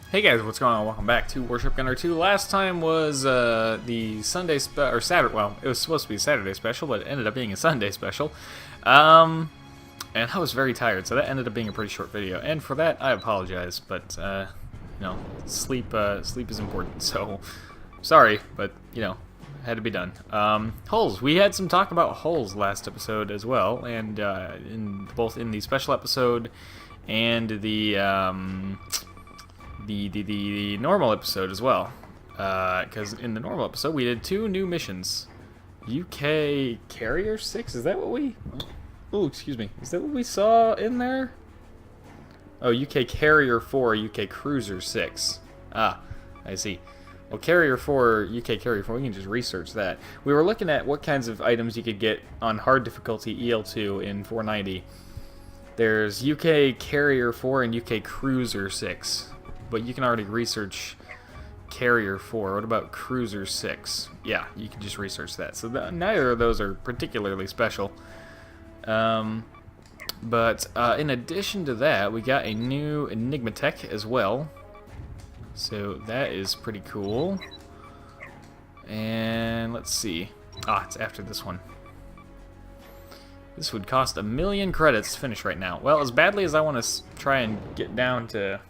Hey guys, what's going on? Welcome back to Warship Gunner 2. Last time was the Sunday or Saturday. Well, it was supposed to be a Saturday special, but it ended up being a Sunday special. And I was very tired, so that ended up being a pretty short video. And for that, I apologize. But you know, sleep is important. So sorry, but you know, had to be done. Hulls. We had some talk about hulls last episode as well, and both in the special episode and the normal episode as well, because in the normal episode we did two new missions. UK Carrier 6, is that what we... Oh, excuse me. Is that what we saw in there? Oh, UK Carrier 4, UK Cruiser 6. Ah, I see. Well, Carrier 4, UK Carrier 4, we can just research that. We were looking at what kinds of items you could get on hard difficulty EL2 in 490. There's UK Carrier 4 and UK Cruiser 6. But you can already research Carrier 4. What about Cruiser 6? Yeah, you can just research that. So neither of those are particularly special. But in addition to that, we got a new Enigma Tech as well. So that is pretty cool. And let's see. Ah, it's after this one. This would cost 1,000,000 credits to finish right now. Well, as badly as I want to try and get down to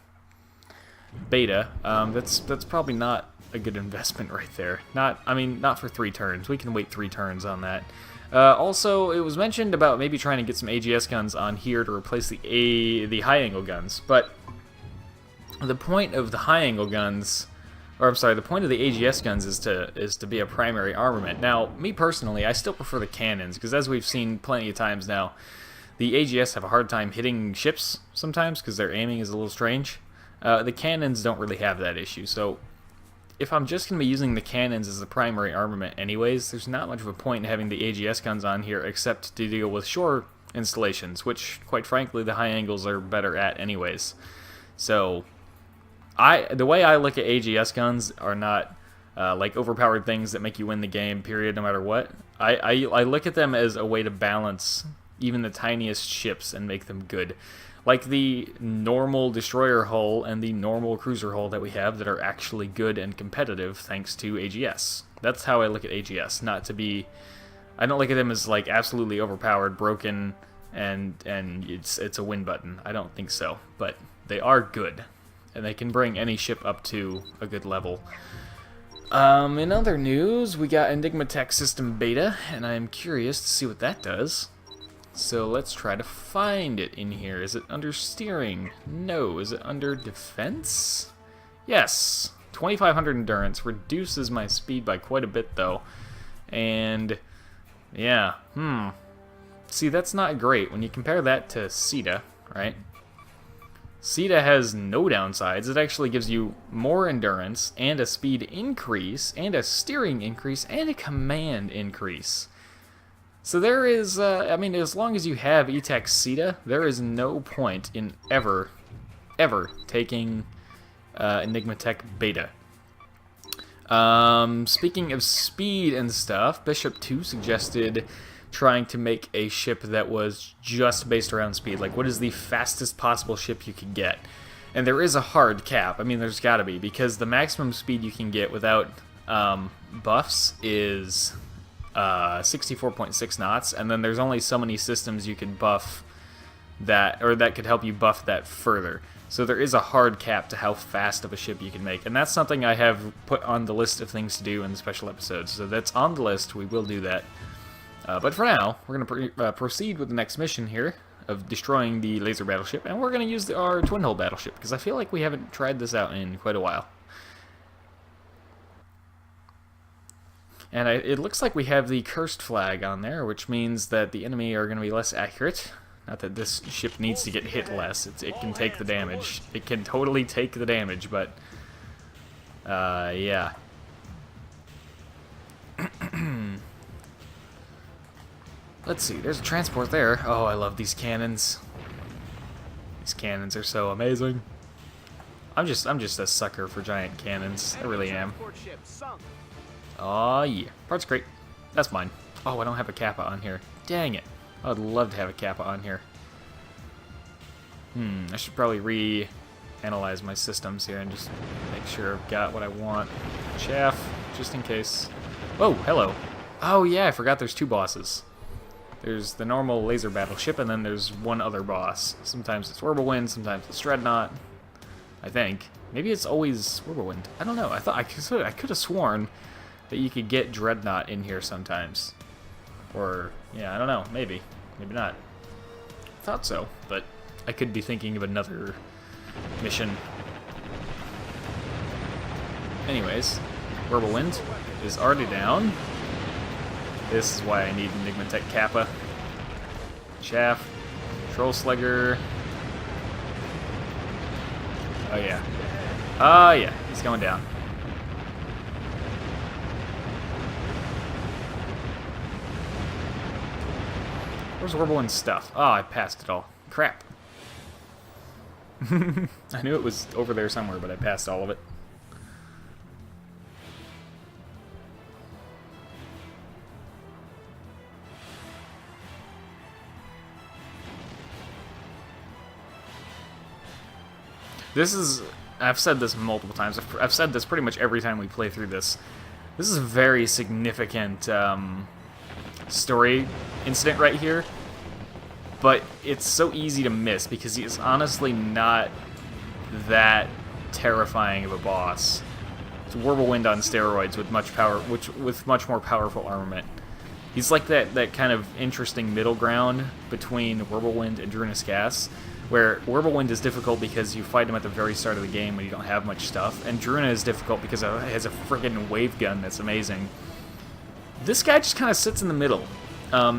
beta, that's probably not a good investment right there. Not for 3 turns. We can wait 3 turns on that. Also, it was mentioned about maybe trying to get some AGS guns on here to replace the high angle guns, but the point of the high angle guns, or I'm sorry, the point of the AGS guns is to be a primary armament. Now, me personally, I still prefer the cannons, because as we've seen plenty of times now, the AGS have a hard time hitting ships sometimes because their aiming is a little strange. The cannons don't really have that issue, so if I'm just going to be using the cannons as the primary armament anyways, there's not much of a point in having the AGS guns on here except to deal with shore installations, which, quite frankly, the high angles are better at anyways. So, the way I look at AGS guns are not like overpowered things that make you win the game, period, no matter what. I look at them as a way to balance even the tiniest ships and make them good. Like the normal destroyer hull and the normal cruiser hull that we have that are actually good and competitive thanks to AGS. That's how I look at AGS, not to be... I don't look at them as like absolutely overpowered, broken, and it's a win button. I don't think so, but they are good, and they can bring any ship up to a good level. In other news, we got Enigma Tech System Beta, and I'm curious to see what that does. So let's try to find it in here. Is it under steering? No. Is it under defense? Yes. 2,500 endurance. Reduces my speed by quite a bit, though. And, yeah. See, that's not great. When you compare that to CETA, right? CETA has no downsides. It actually gives you more endurance, and a speed increase, and a steering increase, and a command increase. So there is, as long as you have ETEC CETA, there is no point in ever taking Enigma Tech Beta. Speaking of speed and stuff, Bishop 2 suggested trying to make a ship that was just based around speed. Like, what is the fastest possible ship you could get? And there is a hard cap. I mean, there's got to be, because the maximum speed you can get without buffs is... 64.6 knots, and then there's only so many systems you can buff that, or that could help you buff that further. So there is a hard cap to how fast of a ship you can make, and that's something I have put on the list of things to do in the special episodes. So that's on the list. We will do that. But for now, we're going to proceed with the next mission here of destroying the laser battleship, and we're going to use our twin hull battleship, because I feel like we haven't tried this out in quite a while. And it looks like we have the cursed flag on there, which means that the enemy are going to be less accurate. Not that this ship needs to get hit less. It can take the damage. It can totally take the damage, but... yeah. Let's see, there's a transport there. Oh, I love these cannons. These cannons are so amazing. I'm just a sucker for giant cannons. I really am. Oh yeah, parts crate. That's mine. Oh, I don't have a Kappa on here. Dang it. I would love to have a Kappa on here. I should probably analyze my systems here and just make sure I've got what I want. Chaff, just in case. Oh, hello. Oh yeah, I forgot there's two bosses. There's the normal laser battleship, and then there's one other boss. Sometimes it's Whirlwind, sometimes it's Dreadnought. I think. Maybe it's always Whirlwind. I don't know. I thought I could have sworn that you could get Dreadnought in here sometimes. Or, yeah, I don't know. Maybe. Maybe not. Thought so, but I could be thinking of another mission. Anyways, Whirlwind is already down. This is why I need Enigma Tech Kappa. Chaff. Troll Slugger. Oh yeah. Oh yeah, he's going down. Where's Whirlwind's stuff? Oh, I passed it all. Crap. I knew it was over there somewhere, but I passed all of it. This is, I've said this multiple times, I've said this pretty much every time we play through this. This is a very significant story incident right here, but it's so easy to miss because he's honestly not that terrifying of a boss. It's Whirlwind on steroids with much power, with much more powerful armament. He's like that kind of interesting middle ground between Whirlwind and Druna's Gas, where Whirlwind is difficult because you fight him at the very start of the game when you don't have much stuff, and Druna is difficult because it has a friggin' wave gun that's amazing. This guy just kind of sits in the middle,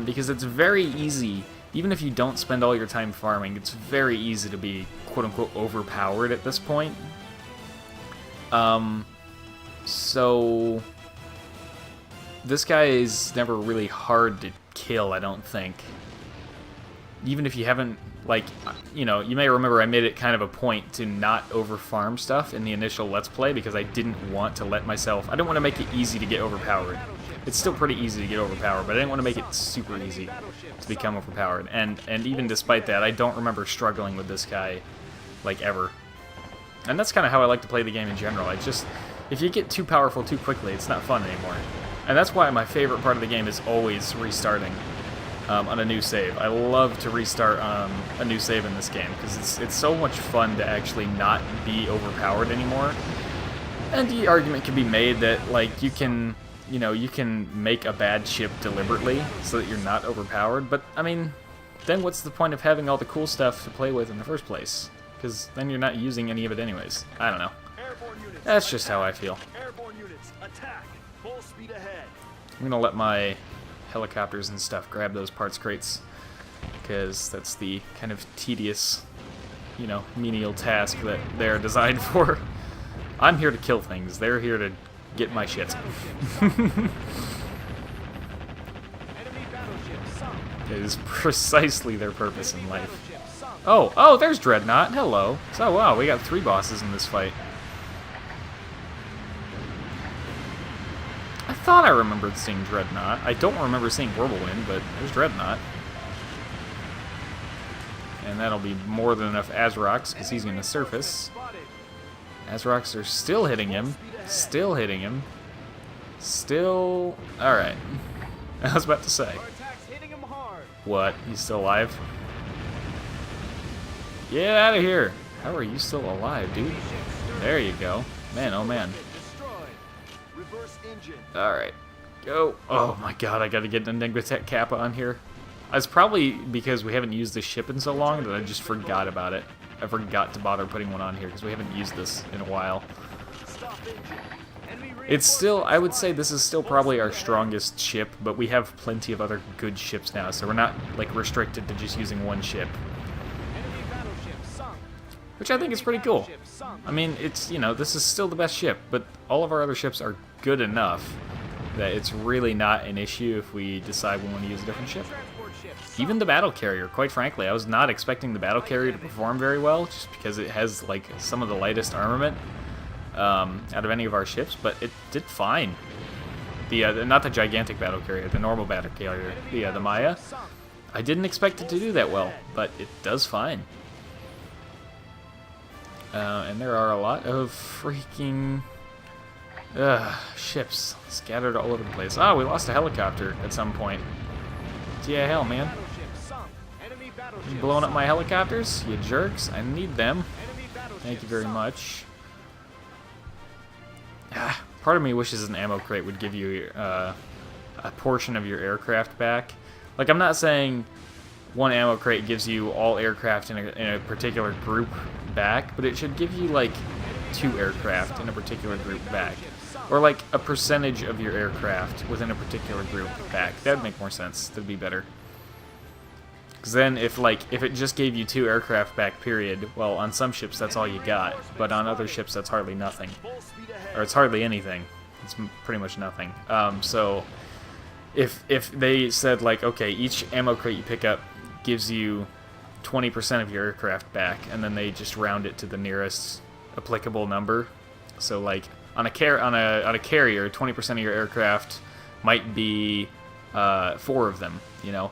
because it's very easy, even if you don't spend all your time farming, it's very easy to be quote-unquote overpowered at this point. So this guy is never really hard to kill, I don't think. Even if you haven't, like, you know, you may remember I made it kind of a point to not over-farm stuff in the initial Let's Play because I didn't want to let myself... I didn't want to make it easy to get overpowered. It's still pretty easy to get overpowered, but I didn't want to make it super easy to become overpowered. And even despite that, I don't remember struggling with this guy, like, ever. And that's kind of how I like to play the game in general. I just... If you get too powerful too quickly, it's not fun anymore. And that's why my favorite part of the game is always restarting. On a new save. I love to restart a new save in this game because it's so much fun to actually not be overpowered anymore. And the argument can be made that, like, you can make a bad ship deliberately so that you're not overpowered, but I mean, then what's the point of having all the cool stuff to play with in the first place? Because then you're not using any of it anyways. I don't know. That's just how I feel. Airborne units, attack! Full speed ahead. I'm gonna let my helicopters and stuff grab those parts crates, because that's the kind of tedious, you know, menial task that they're designed for. I'm here to kill things. They're here to get my shit. It is precisely their purpose in life. Oh, there's Dreadnought. Hello. So, wow, we got 3 bosses in this fight. I thought I remembered seeing Dreadnought. I don't remember seeing Whirlwind, but there's Dreadnought. And that'll be more than enough Azerox, because he's going to surface. Azerox are still hitting him. Still hitting him. Still... Alright. I was about to say. What? He's still alive? Get out of here! How are you still alive, dude? There you go. Man, oh man. Alright, go. Oh my god, I gotta get an Enigma Tech Kappa on here. It's probably because we haven't used this ship in so long that I just forgot about it. I forgot to bother putting one on here because we haven't used this in a while. It's still, I would say this is still probably our strongest ship, but we have plenty of other good ships now, so we're not, like, restricted to just using one ship. Which I think is pretty cool. I mean, it's, you know, this is still the best ship, but all of our other ships are good enough that it's really not an issue if we decide we want to use a different ship. Even the battle carrier, quite frankly, I was not expecting the battle carrier to perform very well, just because it has, like, some of the lightest armament out of any of our ships, but it did fine. Not the gigantic battle carrier, the normal battle carrier, the Maya. I didn't expect it to do that well, but it does fine. And there are a lot of freaking ships scattered all over the place. Oh, we lost a helicopter at some point. Yeah, hell, man. You blowing up my helicopters? You jerks. I need them. Thank you very much. Part of me wishes an ammo crate would give you a portion of your aircraft back. Like, I'm not saying one ammo crate gives you all aircraft in a particular group back, but it should give you, like, 2 aircraft in a particular group back. Or, like, a percentage of your aircraft within a particular group back. That would make more sense. That would be better. Because then, if it just gave you 2 aircraft back, period, well, on some ships that's all you got, but on other ships that's hardly nothing. Or it's hardly anything. It's pretty much nothing. So, if they said, like, okay, each ammo crate you pick up gives you 20% of your aircraft back, and then they just round it to the nearest applicable number. So, like, on a carrier, 20% of your aircraft might be 4 of them, you know.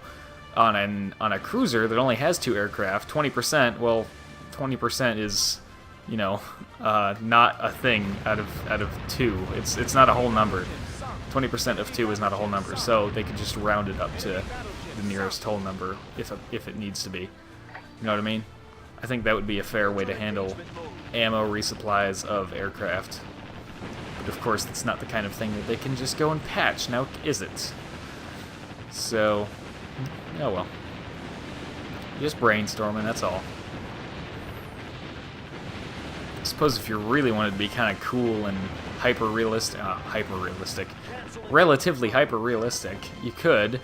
On a cruiser that only has 2 aircraft, 20%, well, 20% is, you know, not a thing out of 2. It's not a whole number. 20% of 2 is not a whole number, so they could just round it up to the nearest whole number if it needs to be. You know what I mean? I think that would be a fair way to handle ammo resupplies of aircraft. But of course, it's not the kind of thing that they can just go and patch, now is it? So, oh well. Just brainstorming, that's all. I suppose if you really wanted to be kind of cool and relatively hyper-realistic, you could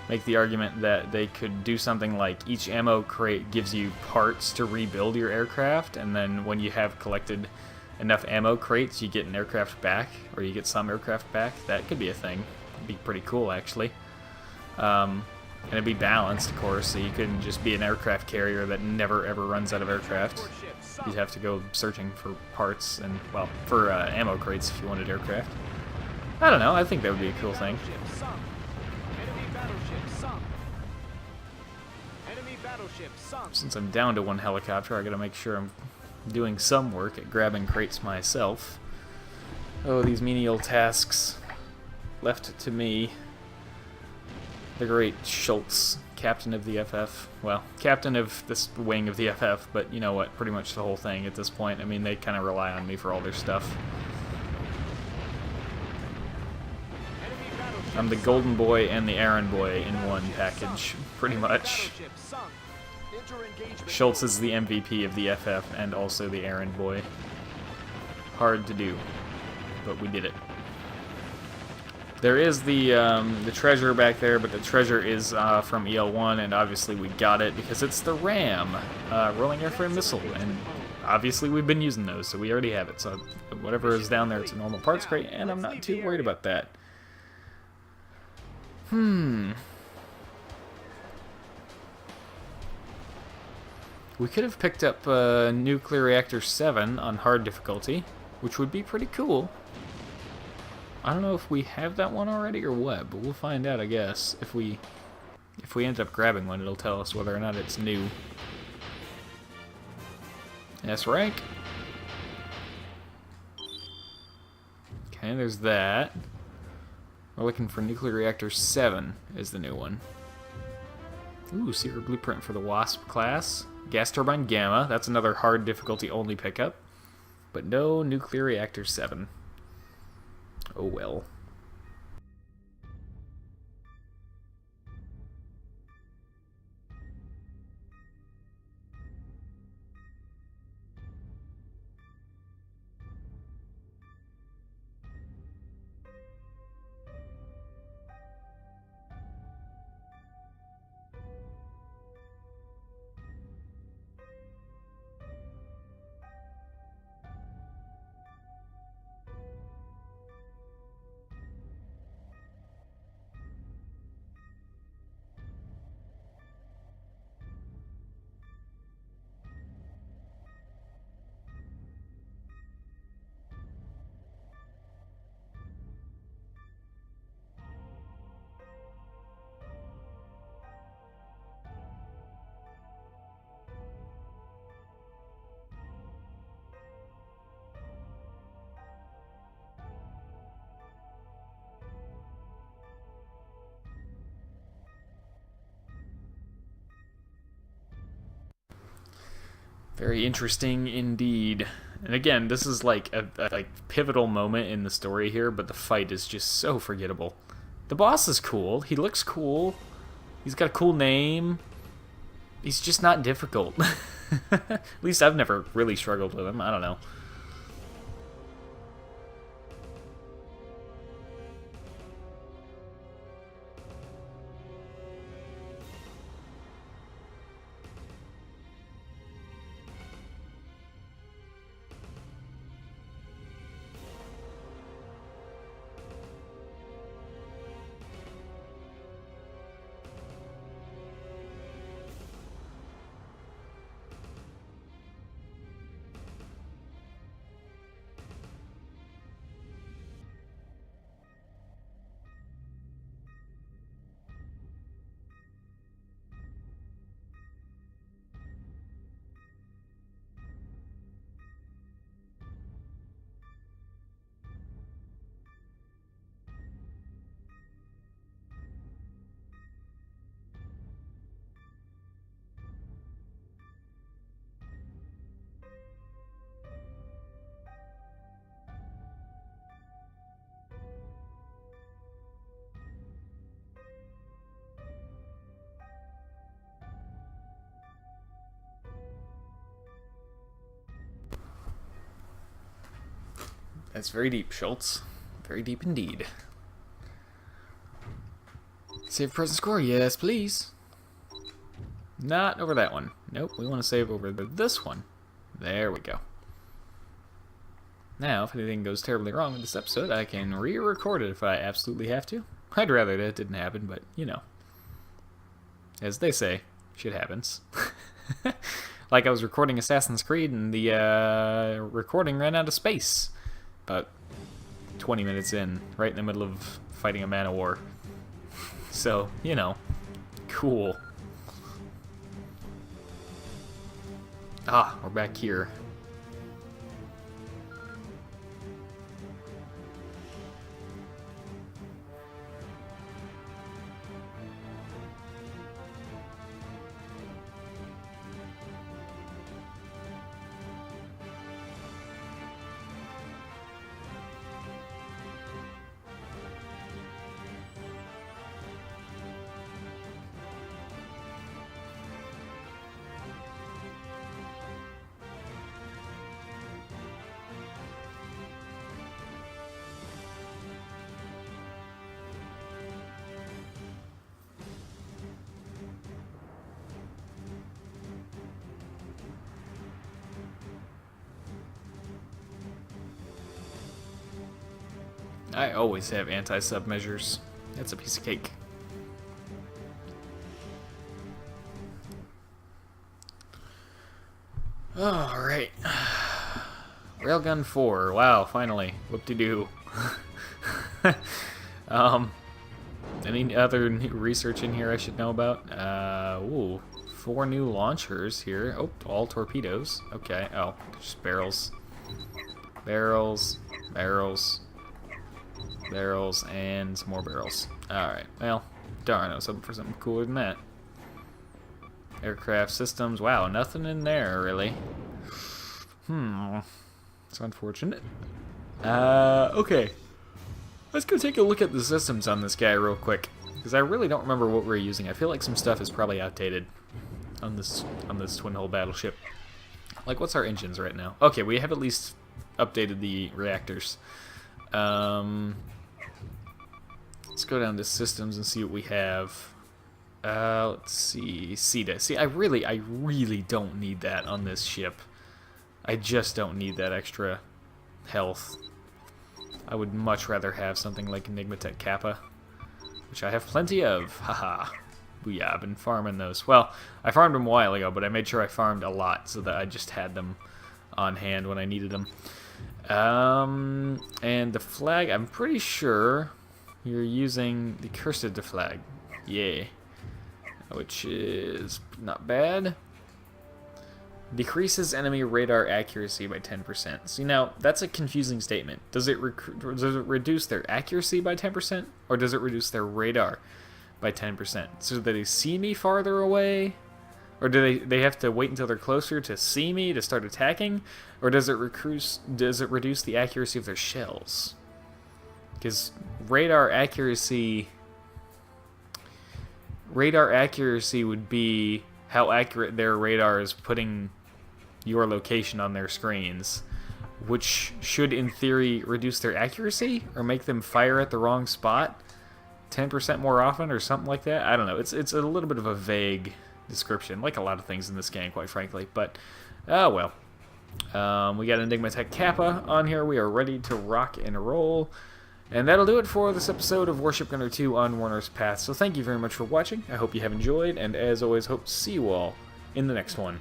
make the argument that they could do something like each ammo crate gives you parts to rebuild your aircraft, and then when you have collected enough ammo crates, you get an aircraft back, or you get some aircraft back. That could be a thing. It'd be pretty cool, actually. And it'd be balanced, of course, so you couldn't just be an aircraft carrier that never ever runs out of aircraft. You'd have to go searching for parts and, well, for ammo crates if you wanted aircraft. I don't know, I think that would be a cool thing. Since I'm down to 1 helicopter, I gotta make sure I'm doing some work at grabbing crates myself. Oh, these menial tasks left to me. The great Schultz, captain of the FF. Well, captain of this wing of the FF, but you know what, pretty much the whole thing at this point. I mean, they kind of rely on me for all their stuff. I'm the Golden Boy and the Errand Boy in one package, pretty much. Schultz is the MVP of the FF and also the Errand Boy. Hard to do, but we did it. There is the treasure back there, but the treasure is from EL1, and obviously we got it because it's the RAM, rolling airframe missile, and obviously we've been using those, so we already have it. So whatever is down there, it's a normal parts crate, and I'm not too worried about that. We could have picked up Nuclear Reactor 7 on hard difficulty, which would be pretty cool. I don't know if we have that one already or what, but we'll find out, I guess. If we end up grabbing one, it'll tell us whether or not it's new. S rank. Okay, there's that. We're looking for Nuclear Reactor 7 is the new one. Ooh, secret blueprint for the Wasp class. Gas Turbine Gamma, that's another hard difficulty only pickup. But no Nuclear Reactor 7. Oh well. Very interesting indeed. And again, this is like a like pivotal moment in the story here, but the fight is just so forgettable. The boss is cool. He looks cool. He's got a cool name. He's just not difficult. At least I've never really struggled with him. I don't know. That's very deep, Schultz. Very deep indeed. Save present score, yes, please. Not over that one. Nope, we want to save over this one. There we go. Now, if anything goes terribly wrong with this episode, I can re-record it if I absolutely have to. I'd rather that didn't happen, but, you know. As they say, shit happens. Like I was recording Assassin's Creed and the recording ran out of space. About 20 minutes in, right in the middle of fighting a man of war. So, you know, cool. Ah, we're back here. I always have anti-sub measures. That's a piece of cake. Alright. Railgun 4. Wow, finally. Whoop-de-doo. Any other new research in here I should know about? Ooh. 4 new launchers here. Oh, all torpedoes. Okay. Oh, just barrels. Barrels. Barrels. Barrels, and some more barrels. Alright, well, darn, I was hoping for something cooler than that. Aircraft systems, wow, nothing in there, really. It's unfortunate. Okay. Let's go take a look at the systems on this guy real quick, because I really don't remember what we're using. I feel like some stuff is probably outdated on this twin-hull battleship. Like, what's our engines right now? Okay, we have at least updated the reactors. Let's go down to systems and see what we have. Let's see. CETA. See, I really don't need that on this ship. I just don't need that extra health. I would much rather have something like Enigmatech Kappa, which I have plenty of. Haha. Booyah, I've been farming those. Well, I farmed them a while ago, but I made sure I farmed a lot so that I just had them on hand when I needed them. And the flag, I'm pretty sure you're using the Cursed flag. Yeah. Which is not bad. Decreases enemy radar accuracy by 10%. See, now, that's a confusing statement. Does it reduce their accuracy by 10%? Or does it reduce their radar by 10%? So that they see me farther away? Or do they have to wait until they're closer to see me to start attacking? Or does it reduce the accuracy of their shells? Because radar accuracy would be how accurate their radar is putting your location on their screens, which should in theory reduce their accuracy or make them fire at the wrong spot 10% more often or something like that. I don't know. It's a little bit of a vague description, like a lot of things in this game, quite frankly. But, oh well. We got Enigma Tech Kappa on here. We are ready to rock and roll. And that'll do it for this episode of Warship Gunner 2 on Werner's Path. So thank you very much for watching. I hope you have enjoyed, and as always, hope to see you all in the next one.